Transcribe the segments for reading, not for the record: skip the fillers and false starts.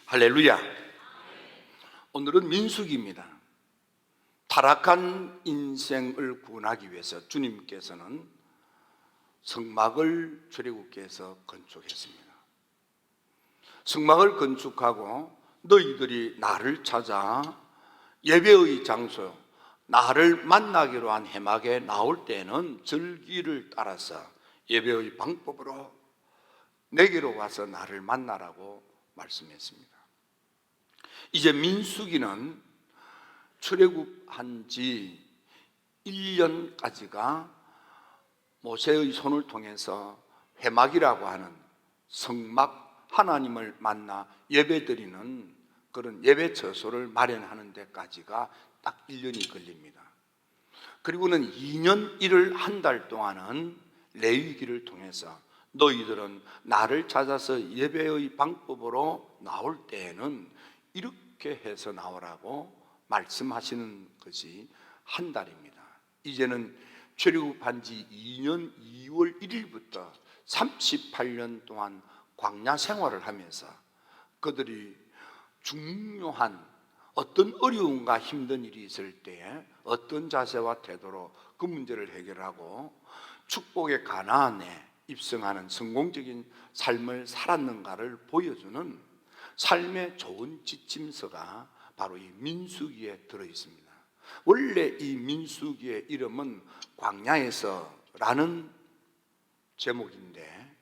할렐루야. 오늘은 민수기입니다. 타락한 인생을 구원하기 위해서 주님께서는 성막을 출애굽께서 건축했습니다. 성막을 건축하고 너희들이 나를 찾아 예배의 장소, 나를 만나기로 한 회막에 나올 때는 절기를 따라서 예배의 방법으로 내게로 와서 나를 만나라고 말씀했습니다. 이제 민수기는 출애굽한 지 1년까지가 모세의 손을 통해서 회막이라고 하는 성막, 하나님을 만나 예배드리는 그런 예배 처소를 마련하는 데까지가 딱 1년이 걸립니다. 그리고는 2년 1월 한 달 동안은 레위기를 통해서 너희들은 나를 찾아서 예배의 방법으로 나올 때에는 이렇게 해서 나오라고 말씀하시는 것이 한 달입니다. 이제는 출애굽한 지 2년 2월 1일부터 38년 동안 광야 생활을 하면서 그들이 중요한 어떤 어려움과 힘든 일이 있을 때에 어떤 자세와 태도로 그 문제를 해결하고 축복의 가나안에 입성하는 성공적인 삶을 살았는가를 보여주는 삶의 좋은 지침서가 바로 이 민수기에 들어있습니다. 원래 이 민수기의 이름은 광야에서라는 제목인데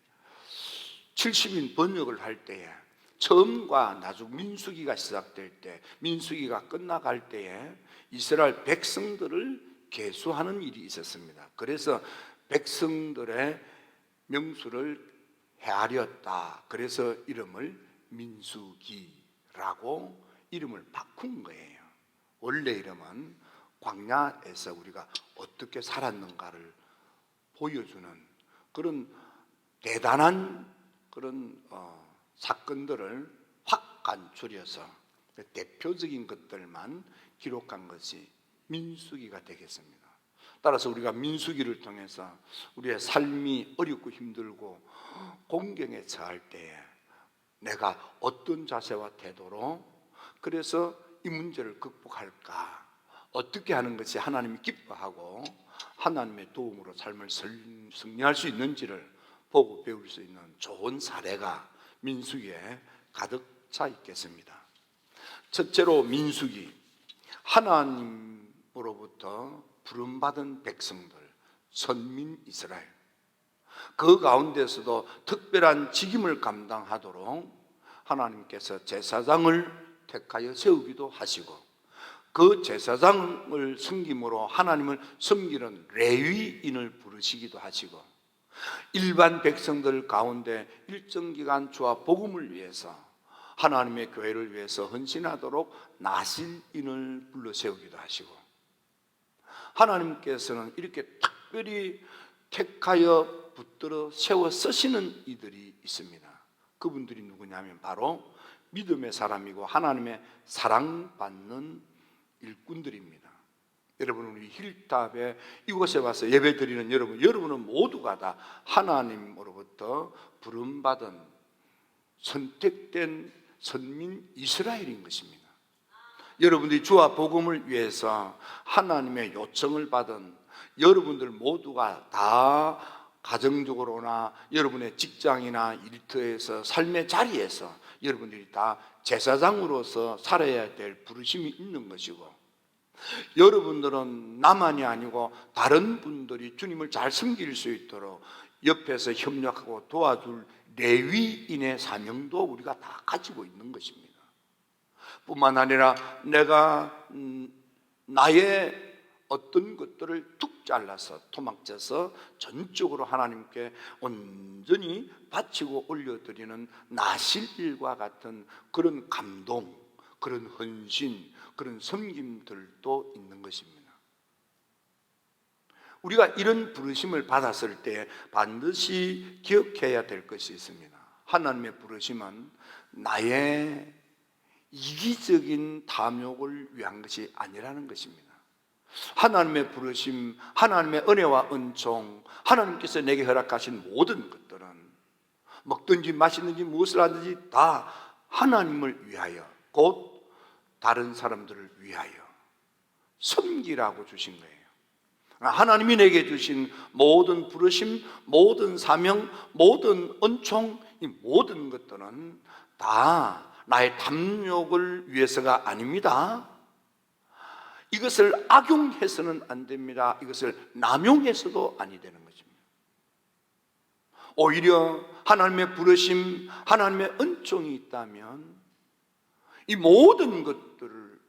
70인 번역을 할 때에 처음과 나중 민수기가 시작될 때, 민수기가 끝나갈 때에 이스라엘 백성들을 계수하는 일이 있었습니다. 그래서 백성들의 명수를 헤아렸다. 그래서 이름을 민수기라고 이름을 바꾼 거예요. 원래 이름은 광야에서 우리가 어떻게 살았는가를 보여주는 그런 대단한 그런 사건들을 확 간추려서 대표적인 것들만 기록한 것이 민수기가 되겠습니다. 따라서 우리가 민수기를 통해서 우리의 삶이 어렵고 힘들고 공경에 처할 때에 내가 어떤 자세와 태도로 그래서 이 문제를 극복할까, 어떻게 하는 것이 하나님이 기뻐하고 하나님의 도움으로 삶을 승리할 수 있는지를 보고 배울 수 있는 좋은 사례가 민수기에 가득 차 있겠습니다. 첫째로 민수기, 하나님으로부터 부름받은 백성들, 선민 이스라엘, 그 가운데서도 특별한 직임을 감당하도록 하나님께서 제사장을 택하여 세우기도 하시고 그 제사장을 섬김으로 하나님을 섬기는 레위인을 부르시기도 하시고 일반 백성들 가운데 일정 기간 주와 복음을 위해서 하나님의 교회를 위해서 헌신하도록 나실인을 불러 세우기도 하시고 하나님께서는 이렇게 특별히 택하여 붙들어 세워 쓰시는 이들이 있습니다. 그분들이 누구냐면 바로 믿음의 사람이고 하나님의 사랑받는 일꾼들입니다. 여러분, 우리 힐탑에 이곳에 와서 예배드리는 여러분은 모두가 다 하나님으로부터 부름받은 선택된 선민 이스라엘인 것입니다. 여러분들이 주와 복음을 위해서 하나님의 요청을 받은 여러분들 모두가 다 가정적으로나 여러분의 직장이나 일터에서 삶의 자리에서 여러분들이 다 제사장으로서 살아야 될 부르심이 있는 것이고 여러분들은 나만이 아니고 다른 분들이 주님을 잘 섬길 수 있도록 옆에서 협력하고 도와줄 레위인의 사명도 우리가 다 가지고 있는 것입니다. 뿐만 아니라 내가 나의 어떤 것들을 툭 잘라서 토막져서 전적으로 하나님께 온전히 바치고 올려드리는 나실일과 같은 그런 감동, 그런 헌신, 그런 섬김들도 있는 것입니다. 우리가 이런 부르심을 받았을 때 반드시 기억해야 될 것이 있습니다. 하나님의 부르심은 나의 이기적인 탐욕을 위한 것이 아니라는 것입니다. 하나님의 부르심, 하나님의 은혜와 은총, 하나님께서 내게 허락하신 모든 것들은 먹든지 마시든지 무엇을 하든지 다 하나님을 위하여, 곧 다른 사람들을 위하여 섬기라고 주신 거예요. 하나님이 내게 주신 모든 부르심, 모든 사명, 모든 은총, 이 모든 것들은 다 나의 탐욕을 위해서가 아닙니다. 이것을 악용해서는 안 됩니다. 이것을 남용해서도 아니 되는 것입니다. 오히려 하나님의 부르심, 하나님의 은총이 있다면 이 모든 것들을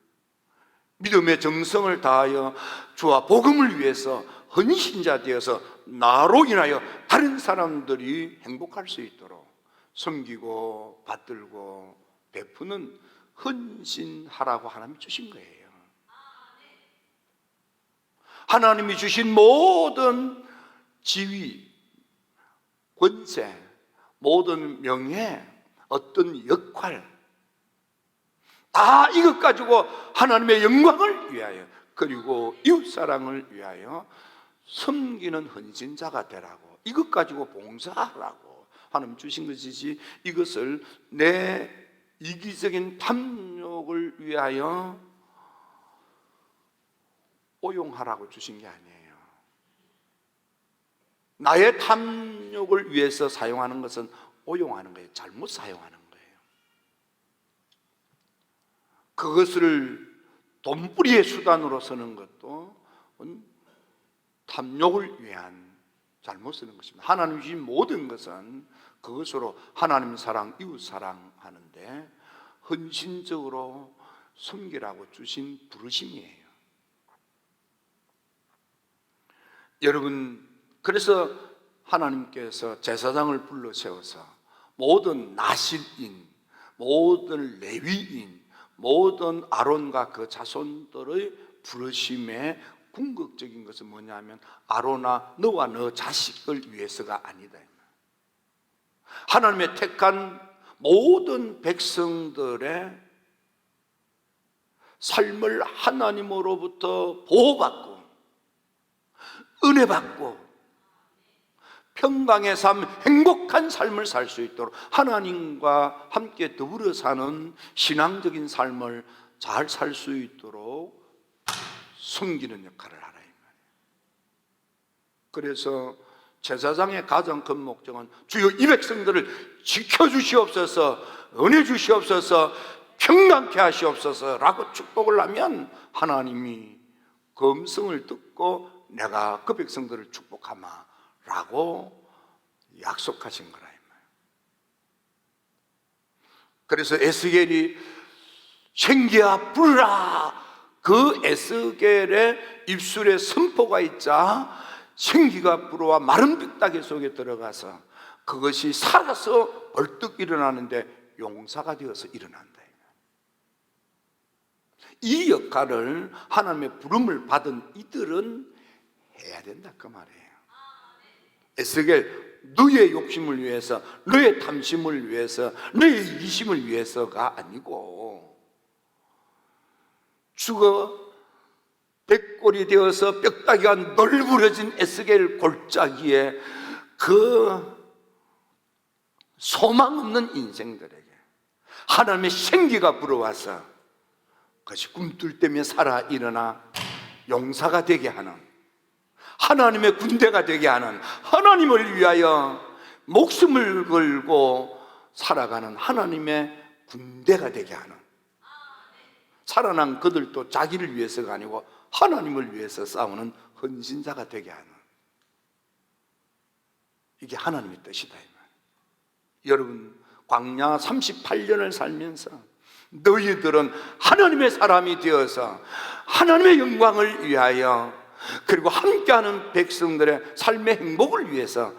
믿음의 정성을 다하여 주와 복음을 위해서 헌신자 되어서 나로 인하여 다른 사람들이 행복할 수 있도록 섬기고 받들고 베푸는 헌신하라고 하나님이 주신 거예요. 하나님이 주신 모든 지위, 권세, 모든 명예, 어떤 역할, 다 이것 가지고 하나님의 영광을 위하여, 그리고 이웃사랑을 위하여 섬기는 헌신자가 되라고, 이것 가지고 봉사하라고 하나님 주신 것이지, 이것을 내 이기적인 탐욕을 위하여 오용하라고 주신 게 아니에요. 나의 탐욕을 위해서 사용하는 것은 오용하는 거예요. 잘못 사용하는 거예요. 그것을 돈벌이의 수단으로 쓰는 것도 탐욕을 위한 잘못 쓰는 것입니다. 하나님 주신 모든 것은 그것으로 하나님 사랑, 이웃 사랑하는데 헌신적으로 섬기라고 주신 부르심이에요. 여러분, 그래서 하나님께서 제사장을 불러 세워서 모든 나실인, 모든 레위인, 모든 아론과 그 자손들의 부르심의 궁극적인 것은 뭐냐면, 아론아 너와 너 자식을 위해서가 아니다. 하나님의 택한 모든 백성들의 삶을 하나님으로부터 보호받고 은혜받고 평강의 삶, 행복한 삶을 살 수 있도록 하나님과 함께 더불어 사는 신앙적인 삶을 잘 살 수 있도록 섬기는 역할을 하라 이 말이에요. 그래서 제사장의 가장 큰 목적은 주여 이 백성들을 지켜주시옵소서, 은혜 주시옵소서, 평강케 하시옵소서 라고 축복을 하면 하나님이 그 음성을 듣고 내가 그 백성들을 축복하마 라고 약속하신 거라 이 말이에요. 그래서 에스겔이 생기야 부르라, 그 에스겔의 입술에 선포가 있자 생기가 불어와 마른 뼈다귀 속에 들어가서 그것이 살아서 벌떡 일어나는데 용사가 되어서 일어난다. 이 역할을 하나님의 부름을 받은 이들은 해야 된다 그 말이에요. 에스겔, 너의 욕심을 위해서, 너의 탐심을 위해서, 너의 이기심을 위해서가 아니고 죽어 백골이 되어서 뼈다귀가 널브러진 에스겔 골짜기에 그 소망 없는 인생들에게 하나님의 생기가 불어와서 그것이 꿈틀 때며 살아 일어나 용사가 되게 하는, 하나님의 군대가 되게 하는, 하나님을 위하여 목숨을 걸고 살아가는 하나님의 군대가 되게 하는, 살아난 그들도 자기를 위해서가 아니고 하나님을 위해서 싸우는 헌신자가 되게 하는, 이게 하나님의 뜻이다 이 말이에요. 여러분, 광야 38년을 살면서 너희들은 하나님의 사람이 되어서 하나님의 영광을 위하여, 그리고 함께하는 백성들의 삶의 행복을 위해서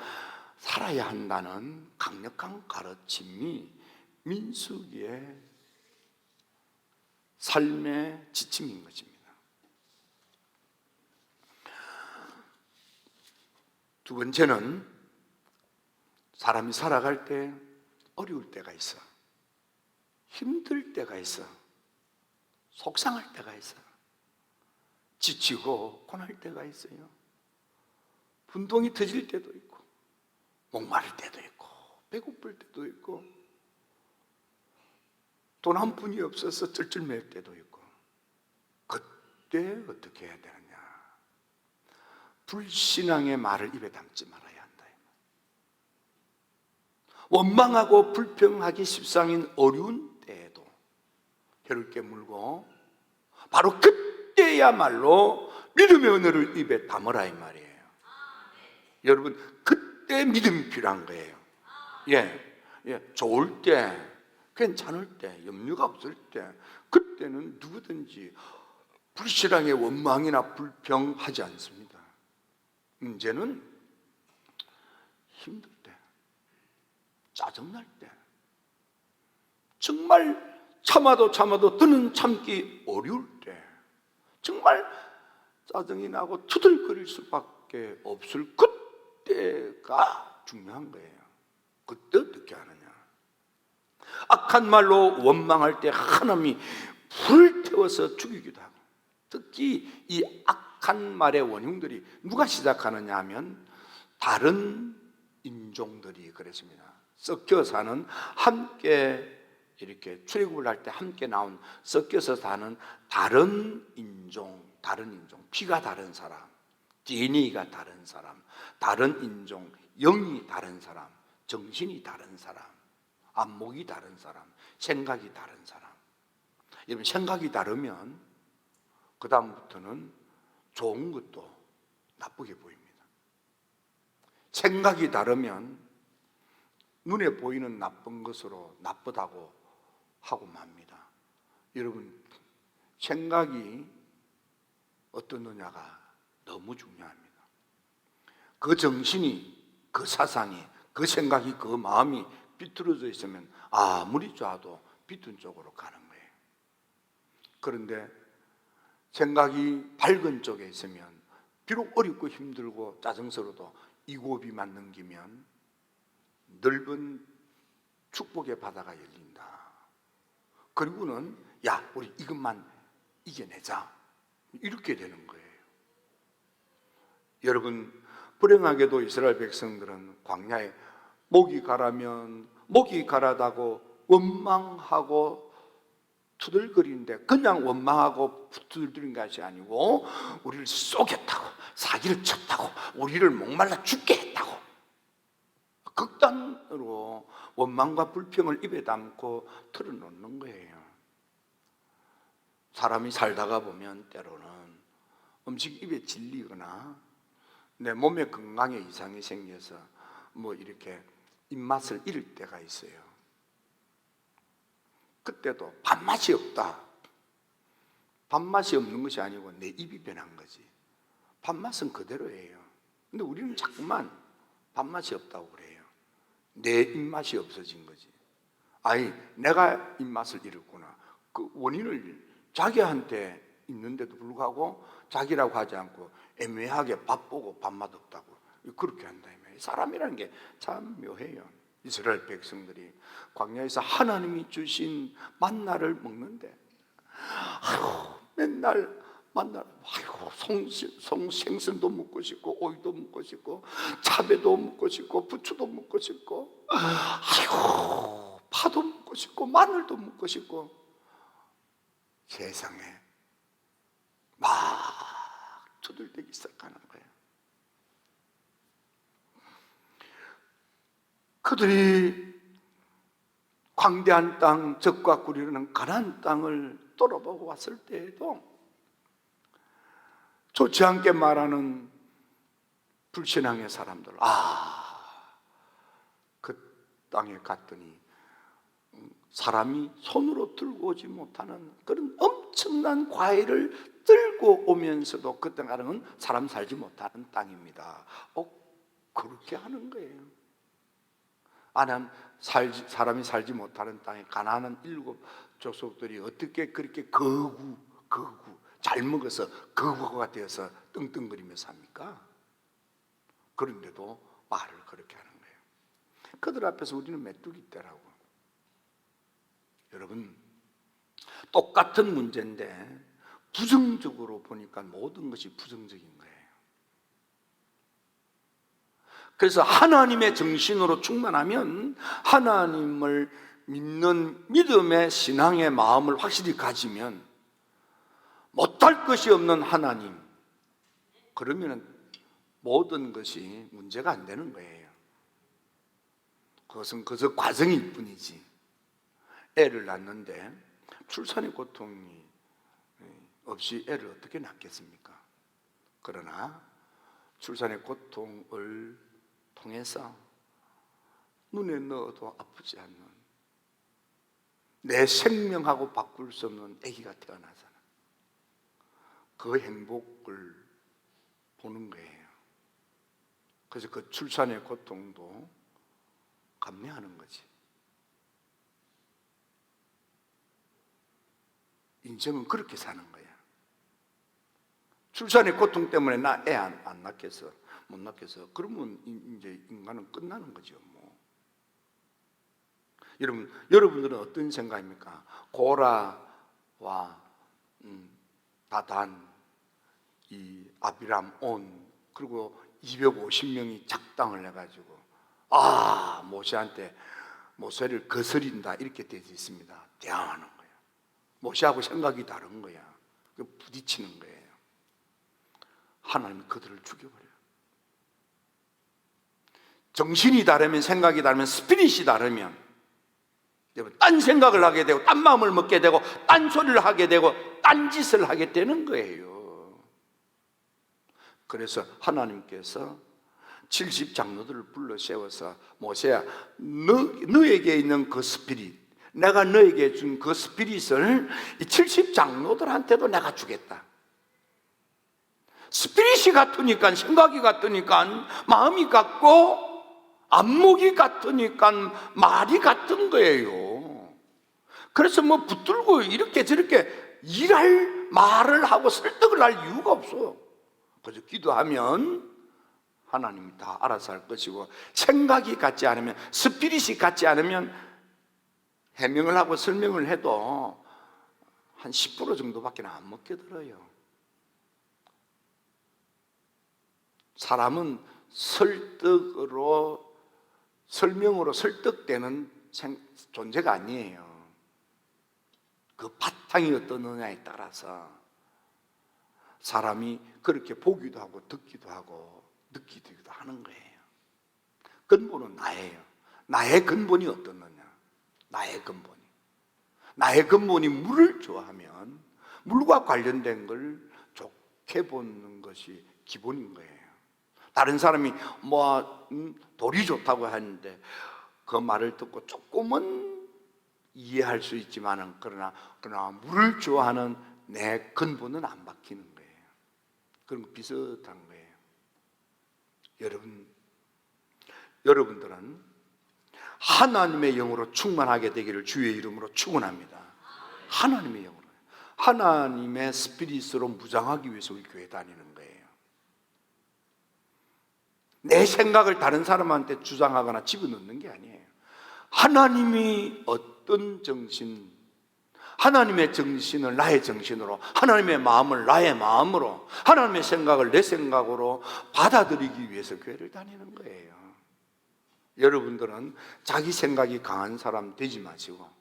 살아야 한다는 강력한 가르침이 민수기의 삶의 지침인 것입니다. 두 번째는 사람이 살아갈 때 어려울 때가 있어, 힘들 때가 있어, 속상할 때가 있어, 지치고 고날 때가 있어요. 분통이 터질 때도 있고, 목마를 때도 있고, 배고플 때도 있고, 돈 한 푼이 없어서 쩔쩔맬 때도 있고. 그때 어떻게 해야 되느냐? 불신앙의 말을 입에 담지 말아야 한다. 원망하고 불평하기 십상인 어려운 때에도 혀를 깨물고 바로 그때야말로 믿음의 언어를 입에 담으라 이 말이에요. 여러분, 그때 믿음이 필요한 거예요. 좋을 때, 괜찮을 때, 염려가 없을 때, 그때는 누구든지 불신앙의 원망이나 불평하지 않습니다. 문제는 힘들 때, 짜증날 때, 정말 참아도 더는 참기 어려울 때, 정말 짜증이 나고 투덜거릴 수밖에 없을 그때가 중요한 거예요. 그때 어떻게 하느냐? 악한 말로 원망할 때 하나님이 불태워서 죽이기도 하고, 특히 이 악한 말의 원흉들이 누가 시작하느냐 하면 다른 인종들이 그랬습니다. 섞여 사는, 함께 이렇게 출애굽을 할 때 함께 나온, 섞여서 사는 다른 인종, 피가 다른 사람, DNA가 다른 사람, 다른 인종, 영이 다른 사람, 정신이 다른 사람, 안목이 다른 사람, 생각이 다른 사람. 여러분, 생각이 다르면 그 다음부터는 좋은 것도 나쁘게 보입니다. 생각이 다르면 눈에 보이는 나쁜 것으로 나쁘다고 하고 맙니다. 여러분, 생각이 어떻느냐가 너무 중요합니다. 그 정신이, 그 사상이, 그 생각이, 그 마음이 비틀어져 있으면 아무리 좋아도 비튼 쪽으로 가는 거예요. 그런데 생각이 밝은 쪽에 있으면 비록 어렵고 힘들고 짜증스러워도 이고비만 넘기면 넓은 축복의 바다가 열린다. 그리고는 우리 이것만 이겨내자, 이렇게 되는 거예요. 여러분, 불행하게도 이스라엘 백성들은 광야에 목이 가라면 목이 가라다고 원망하고 투덜거리는데, 그냥 원망하고 투덜거리는 것이 아니고 우리를 쏘겠다고, 사기를 쳤다고, 우리를 목말라 죽게 했다고 극단으로 원망과 불평을 입에 담고 털어놓는 거예요. 사람이 살다가 보면 때로는 음식 입에 질리거나 내 몸의 건강에 이상이 생겨서 이렇게 입맛을 잃을 때가 있어요. 그때도 밥맛이 없다. 밥맛이 없는 것이 아니고 내 입이 변한 거지. 밥맛은 그대로예요. 근데 우리는 자꾸만 밥맛이 없다고 그래요. 내 입맛이 없어진 거지. 내가 입맛을 잃었구나. 그 원인을 자기한테 있는데도 불구하고 자기라고 하지 않고 애매하게 밥 보고 밥맛 없다고 그렇게 한다. 사람이라는 게 참 묘해요. 이스라엘 백성들이 광야에서 하나님이 주신 만나를 먹는데 맨날 생선도 먹고 싶고, 오이도 먹고 싶고, 참외도 먹고 싶고, 부추도 먹고 싶고, 파도 먹고 싶고, 마늘도 먹고 싶고, 세상에 막 투들대기 시작하는 거예요. 그들이 광대한 땅, 적과 꿀이라는 가나안 땅을 돌아보고 왔을 때에도 좋지 않게 말하는 불신앙의 사람들, 그 땅에 갔더니 사람이 손으로 들고 오지 못하는 그런 엄청난 과일을 들고 오면서도 그 땅은 사람 살지 못하는 땅입니다. 그렇게 하는 거예요. 사람이 살지 못하는 땅에 가나안 7 족속들이 어떻게 그렇게 거구 잘 먹어서 거구가 되어서 떵떵거리며 삽니까? 그런데도 말을 그렇게 하는 거예요. 그들 앞에서 우리는 메뚜기 떼라고. 여러분, 똑같은 문제인데 부정적으로 보니까 모든 것이 부정적인 거예요. 그래서 하나님의 정신으로 충만하면 하나님을 믿는 믿음의 신앙의 마음을 확실히 가지면 못할 것이 없는 하나님, 그러면 모든 것이 문제가 안 되는 거예요. 그것은 그저 과정일 뿐이지. 애를 낳는데 출산의 고통이 없이 애를 어떻게 낳겠습니까? 그러나 출산의 고통을 통해서 눈에 넣어도 아프지 않는, 내 생명하고 바꿀 수 없는 아기가 태어나잖아. 그 행복을 보는 거예요. 그래서 그 출산의 고통도 감내하는 거지. 인생은 그렇게 사는 거야. 출산의 고통 때문에 나 애 안 낳겠어, 못 낳겠어, 그러면 이제 인간은 끝나는 거죠. 뭐. 여러분들은 어떤 생각입니까? 고라와 다단, 이 아비람 온, 그리고 250명이 작당을 해가지고 모세한테 모세를 거스린다 이렇게 되어 있습니다. 대항하는 거야. 모세하고 생각이 다른 거야. 부딪히는 거예요. 하나님이 그들을 죽여버려요. 정신이 다르면, 생각이 다르면, 스피릿이 다르면 딴 생각을 하게 되고, 딴 마음을 먹게 되고, 딴 소리를 하게 되고, 딴 짓을 하게 되는 거예요. 그래서 하나님께서 70장로들을 불러 세워서, 모세야, 너에게 있는 그 스피릿, 내가 너에게 준 그 스피릿을 이 70장로들한테도 내가 주겠다. 스피릿이 같으니까, 생각이 같으니까, 마음이 같고, 안목이 같으니까 말이 같은 거예요. 그래서 뭐 붙들고 이렇게 저렇게 일할 말을 하고 설득을 할 이유가 없어요. 그래서 기도하면 하나님이 다 알아서 할 것이고, 생각이 같지 않으면, 스피릿이 같지 않으면 해명을 하고 설명을 해도 한 10% 정도밖에 안 먹게 들어요. 사람은 설명으로 설득되는 존재가 아니에요. 그 바탕이 어떠느냐에 따라서 사람이 그렇게 보기도 하고 듣기도 하고 느끼기도 하는 거예요. 근본은 나예요. 나의 근본이 어떻느냐? 나의 근본이 물을 좋아하면 물과 관련된 걸 좋게 보는 것이 기본인 거예요. 다른 사람이 돌이 좋다고 하는데 그 말을 듣고 조금은 이해할 수 있지만은, 그러나 물을 좋아하는 내 근본은 안 바뀌는 거예요. 그런 거 비슷한 거예요. 여러분들은 하나님의 영으로 충만하게 되기를 주의 이름으로 축원합니다. 하나님의 영으로, 하나님의 스피릿으로 무장하기 위해서 우리 교회 다니는 거예요. 내 생각을 다른 사람한테 주장하거나 집어넣는 게 아니에요. 하나님이 어떤 정신, 하나님의 정신을 나의 정신으로, 하나님의 마음을 나의 마음으로, 하나님의 생각을 내 생각으로 받아들이기 위해서 교회를 다니는 거예요. 여러분들은 자기 생각이 강한 사람 되지 마시고,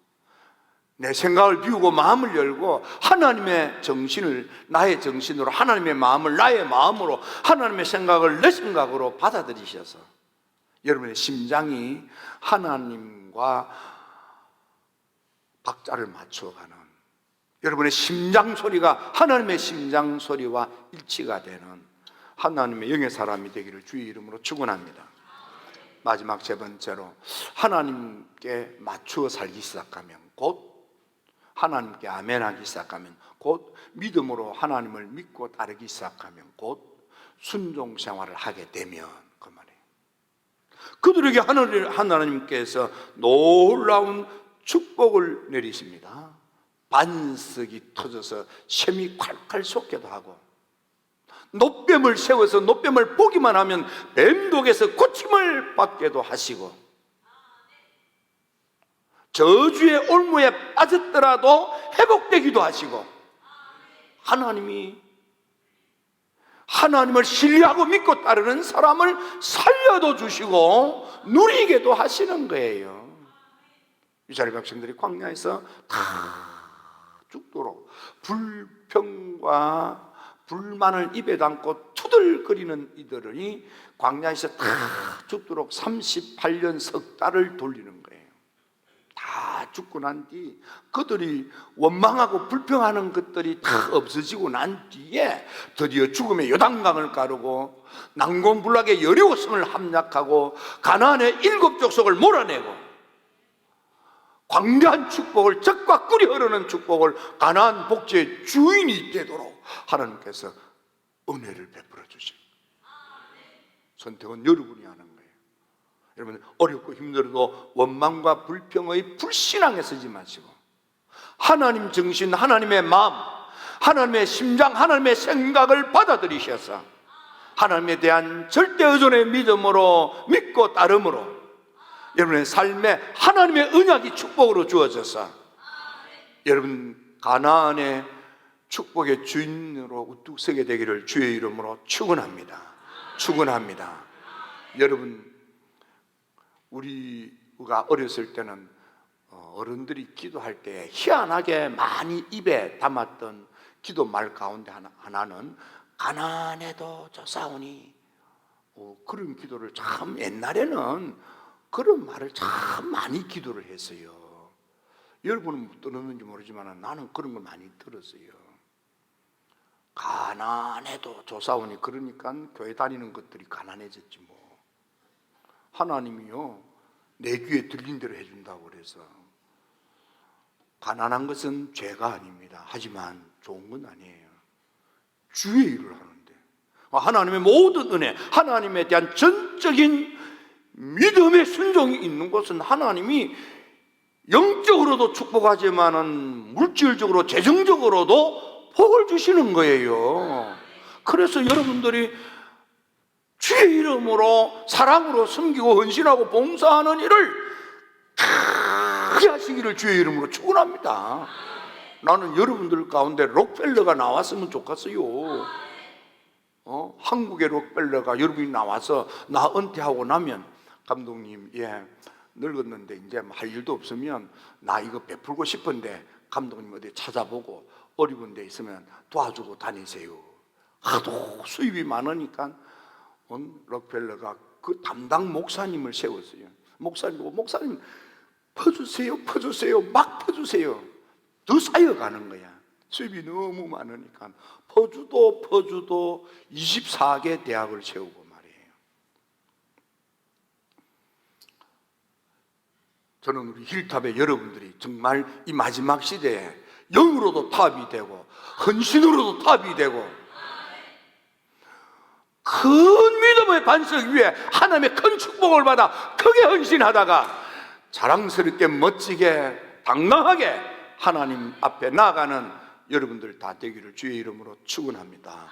내 생각을 비우고 마음을 열고 하나님의 정신을 나의 정신으로, 하나님의 마음을 나의 마음으로, 하나님의 생각을 내 생각으로 받아들이셔서 여러분의 심장이 하나님과 박자를 맞춰가는, 여러분의 심장 소리가 하나님의 심장 소리와 일치가 되는 하나님의 영의 사람이 되기를 주의 이름으로 축원합니다. 마지막 세 번째로, 하나님께 맞추어 살기 시작하면, 곧 하나님께 아멘하기 시작하면, 곧 믿음으로 하나님을 믿고 따르기 시작하면, 곧 순종 생활을 하게 되면, 그 말이에요. 그들에게 하나님께서 놀라운 축복을 내리십니다. 반석이 터져서 샘이 콸콸 솟기도 하고, 노뱀을 세워서 노뱀을 보기만 하면 뱀독에서 고침을 받게도 하시고, 저주의 올무에 빠졌더라도 회복되기도 하시고, 하나님을 신뢰하고 믿고 따르는 사람을 살려도 주시고 누리게도 하시는 거예요. 이스라엘 백성들이 광야에서 다 죽도록 불평과 불만을 입에 담고 투덜거리는 이들이 광야에서 다 죽도록 38년 석 달을 돌리는 거예요. 다 죽고 난 뒤 그들이 원망하고 불평하는 것들이 다 없어지고 난 뒤에 드디어 죽음의 요단강을 가르고 난공불락의 여리고성을 함락하고 가나안의 7족속을 몰아내고 광대한 축복을, 젖과 꿀이 흐르는 축복을 가나안 복지의 주인이 되도록 하나님께서 은혜를 베풀어 주십니다. 선택은 여러분이 하는 거예요. 여러분, 어렵고 힘들어도 원망과 불평의 불신앙에 서지 마시고 하나님 정신, 하나님의 마음, 하나님의 심장, 하나님의 생각을 받아들이셔서 하나님에 대한 절대 의존의 믿음으로 믿고 따름으로 여러분의 삶에 하나님의 언약이 축복으로 주어져서 여러분 가나안의 축복의 주인으로 우뚝 서게 되기를 주의 이름으로 축원합니다. 축원합니다. 여러분, 우리가 어렸을 때는 어른들이 기도할 때 희한하게 많이 입에 담았던 기도 말 가운데 하나는 가나안에도 조사오니, 그런 기도를 참 옛날에는 그런 말을 참 많이 기도를 했어요. 여러분은 들었는지 모르지만 나는 그런 걸 많이 들었어요. 가난해도 조사오니, 그러니까 교회 다니는 것들이 가난해졌지 뭐. 하나님이요 내 귀에 들린 대로 해준다고 그래서. 가난한 것은 죄가 아닙니다. 하지만 좋은 건 아니에요. 주의 일을 하는데 하나님의 모든 은혜, 하나님에 대한 전적인 믿음의 순종이 있는 것은 하나님이 영적으로도 축복하지만은 물질적으로, 재정적으로도 복을 주시는 거예요. 그래서 여러분들이 주의 이름으로 사랑으로 섬기고 헌신하고 봉사하는 일을 크게 하시기를 주의 이름으로 축원합니다. 나는 여러분들 가운데 록펠러가 나왔으면 좋겠어요. 한국의 록펠러가 여러분이 나와서 나 은퇴하고 나면, 감독님, 늙었는데 이제 할 일도 없으면 나 이거 베풀고 싶은데 감독님 어디 찾아보고 어려운 데 있으면 도와주고 다니세요. 하도 수입이 많으니까 록펠러가 그 담당 목사님을 세웠어요. 목사님 퍼주세요, 막 퍼주세요. 더 쌓여가는 거야. 수입이 너무 많으니까 퍼주도 24개 대학을 세우고 말이에요. 저는 우리 힐탑의 여러분들이 정말 이 마지막 시대에 영으로도 탑이 되고 헌신으로도 탑이 되고 큰 믿음의 반석 위에 하나님의 큰 축복을 받아 크게 헌신하다가 자랑스럽게 멋지게 당당하게 하나님 앞에 나아가는 여러분들 다 되기를 주의 이름으로 축원합니다.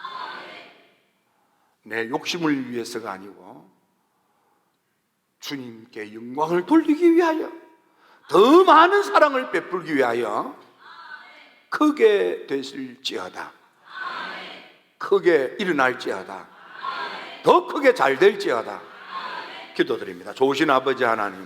내 욕심을 위해서가 아니고 주님께 영광을 돌리기 위하여, 더 많은 사랑을 베풀기 위하여 크게 되실지어다, 크게 일어날지어다, 더 크게 잘 될지어다 기도드립니다. 좋으신 아버지 하나님,